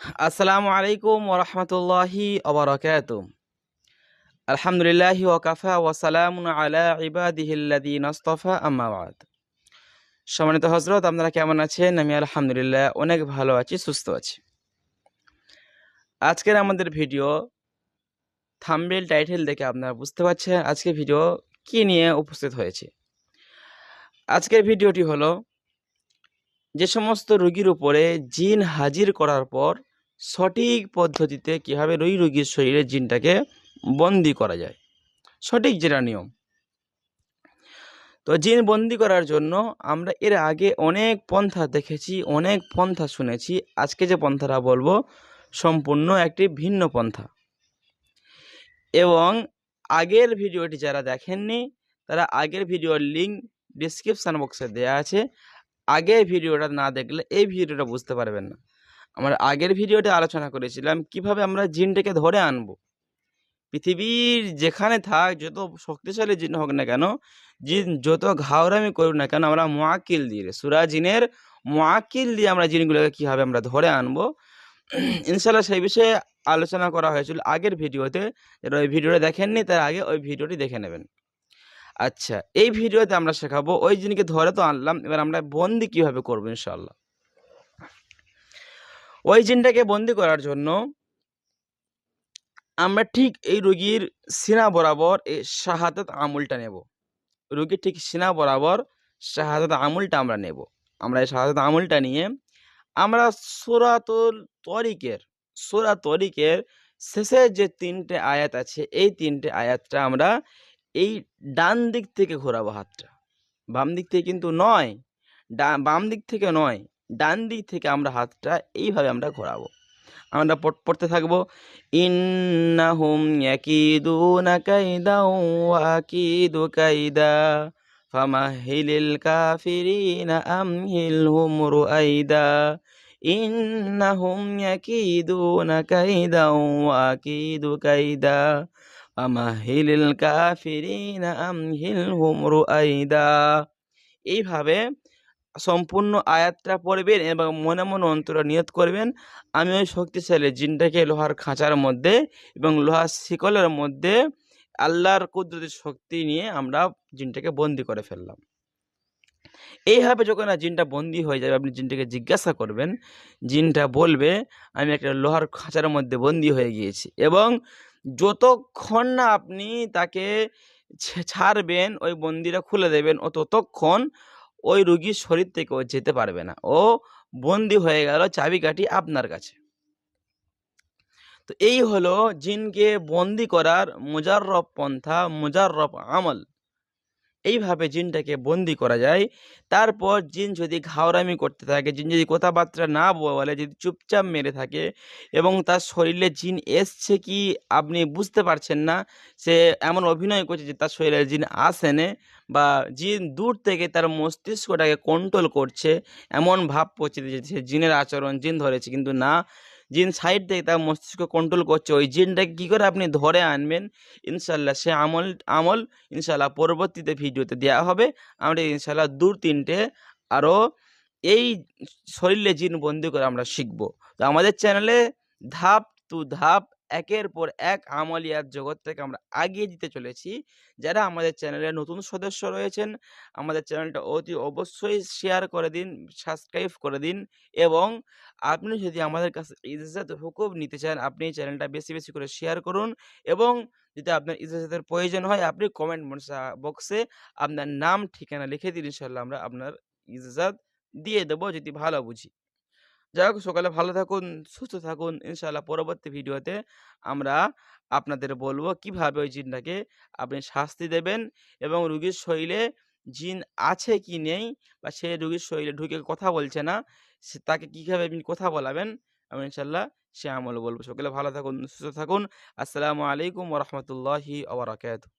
আসসালামু আলাইকুম ওয়া রাহমাতুল্লাহি ওয়া বারাকাতুহু। আলহামদুলিল্লাহি ওয়া কাফা ওয়া সালামুন আলা ইবাদিহিল্লাযীনা ইসতাফা আম্মা বা'দ। সম্মানিত হযরত, আপনারা কেমন আছেন? আমি আলহামদুলিল্লাহ অনেক ভালো আছি, সুস্থ আছি। আজকের আমাদের ভিডিও থাম্বনেল টাইটেল দেখে আপনারা বুঝতে পারছেন আজকের ভিডিও কি নিয়ে উপস্থিত হয়েছে। আজকের ভিডিওটি হলো যে সমস্ত রোগীর উপরে জিন হাজির করার পর সঠিক পদ্ধতিতে কিভাবে ওই রোগীর শরীরে জিনটাকে বন্দি করা যায়, সঠিক যেটা নিয়ম। তো জিন বন্দি করার জন্য আমরা এর আগে অনেক পন্থা দেখেছি, অনেক পন্থা শুনেছি। আজকে যে পন্থাটা বলবো সম্পূর্ণ একটি ভিন্ন পন্থা, এবং আগের ভিডিওটি যারা দেখেননি তারা আগের ভিডিওর লিঙ্ক ডিসক্রিপশান বক্সে দেওয়া আছে। আগের ভিডিওটা না দেখলে এই ভিডিওটা বুঝতে পারবেন না। আমরা আগের ভিডিওতে আলোচনা করেছিলাম কিভাবে আমরা জিনটাকে ধরে আনবো। পৃথিবীর যেখানে থাক, যত শক্তিশালী জিন হোক না কেন, জিন যত ঘাওরামি করুক না কেন, আমরা মুআক্কিল দিয়ে, সূরা জিনের মুআক্কিল দিয়ে আমরা জিনগুলোকে কীভাবে আমরা ধরে আনবো ইনশাআল্লাহ সেই বিষয়ে আলোচনা করা হয়েছিল আগের ভিডিওতে। যারা ওই ভিডিওটা দেখেননি তার আগে ওই ভিডিওটি দেখে নেবেন। আচ্ছা, এই ভিডিওতে আমরা শেখাবো ওই জিনকে ধরে তো আনলাম, এবার আমরা বন্দি কীভাবে করবো ইনশাআল্লাহ। ওই জিনটাকে বন্দি করার জন্য আমরা ঠিক এই রোগীর সিনা বরাবর এই শাহাদাত আমলটা নেব। রোগীর ঠিক সিনা বরাবর শাহাদাত আমলটা আমরা নেব। আমরা এই শাহাদাত আমলটা নিয়ে আমরা সূরা তরিকের শেষের যে 3টে আয়াত আছে, এই 3টে আয়াতটা আমরা এই ডান দিক থেকে ঘোরাবো হাতটা, বাম দিক থেকে কিন্তু নয়, বাম দিক থেকে নয়, ডান দিক থেকে আমরা হাতটা এইভাবে আমরা ঘোরাবো। আমরা পড়তে থাকবো, ইন্নাহুম ইয়াকিদুনা কাইদা ওয়া আকিদু কাইদা ফামাহিলিল কাফিরিনা আমহিলহুম রুয়াইদা। ইন্নাহুম ইয়াকিদুনা কাইদা ওয়া আকিদু কাইদা ফামাহিলিল কাফিরিনা আমহিলহুম রুয়াইদা। এইভাবে সম্পূর্ণ আয়াতটা পড়বেন এবং মনে মনে অন্তরে নিয়ত করবেন, আমি ওই শক্তিশালী জিনটাকে লোহার খাঁচার মধ্যে এবং লোহার শিকলের মধ্যে আল্লাহর কুদরতের শক্তি নিয়ে আমরা জিনটাকে বন্দি করে ফেললাম। এইভাবে যখন জিনটা বন্দি হয়ে যাবে, আপনি জিনটাকে জিজ্ঞাসা করবেন, জিনটা বলবে আমি একটা লোহার খাঁচার মধ্যে বন্দি হয়ে গিয়েছি। এবং যতক্ষণ না আপনি তাকে ছাড়বেন, ওই বন্দিটা খুলে দেবেন, ও ততক্ষণ ওই রোগীর শরীর থেকে ও যেতে পারবে না। ও বন্দি হয়ে গেল, চাবিকাঠি আপনার কাছে। তো এই হলো জিনকে বন্দি করার মুজাররব পন্থা, মুজাররব আমল। এইভাবে জিনটাকে বন্দি করা যায়। তারপর জিন যদি ঘাওরামি করতে থাকে, জিন যদি কথাবার্তা না বলে, যদি চুপচাপ মেরে থাকে এবং তার শরীরে জিন এসছে কি আপনি বুঝতে পারছেন না, সে এমন অভিনয় করছে যে তার শরীরে জিন আসেনে, বা জিন দূর থেকে তার মস্তিষ্কটাকে কন্ট্রোল করছে, এমন ভাব পড়ছে যে সে জিনের আচরণ, জিন ধরেছে, কিন্তু না, জিন সাইড থেকে তার মস্তিষ্ক কন্ট্রোল করছে। ওই জিনটাকে কী করে আপনি ধরে আনবেন ইনশাল্লাহ, সে আমল ইনশাল্লাহ পরবর্তীতে ভিডিওতে দেওয়া হবে। আমরা ইনশাল্লাহ 2-3টে আরও এই শরীরে জিন বন্দি করে আমরা শিখব। তো আমাদের চ্যানেলে ধাপ টু ধাপ একের পর এক আমলিয়াত জগৎটাকে আমরা আগিয়ে দিতে চলেছি। যারা আমাদের চ্যানেলে নতুন সদস্য রয়েছেন, আমাদের চ্যানেলটা অতি অবশ্যই শেয়ার করে দিন, সাবস্ক্রাইব করে দিন। এবং আপনি যদি আমাদের কাছে ইজাজত হুকুম নিতে চান, আপনি এই চ্যানেলটা বেশি বেশি করে শেয়ার করুন। এবং যদি আপনার ইজাজতের প্রয়োজন হয়, আপনি কমেন্ট বক্সে আপনার নাম ঠিকানা লিখে দিন, ইনশাল্লাহ আমরা আপনার ইজাজত দিয়ে দেবো যদি ভালো বুঝি। যাই হোক, সকালে ভালো থাকুন, সুস্থ থাকুন। ইনশাআল্লাহ পরবর্তী ভিডিওতে আমরা আপনাদের বলবো কিভাবে ওই জিনটাকে আপনি শাস্তি দেবেন, এবং রোগীর শরীরে জিন আছে কি নেই, বা সে রোগীর শরীরে ঢুকে কথা বলছে না, তাকে কীভাবে আপনি কথা বলাবেন, আমি ইনশাআল্লাহ সে আমল বলবো। সকালে ভালো থাকুন, সুস্থ থাকুন। আসসালামু আলাইকুম ওয়া রাহমাতুল্লাহি ওয়া বারাকাতুহু।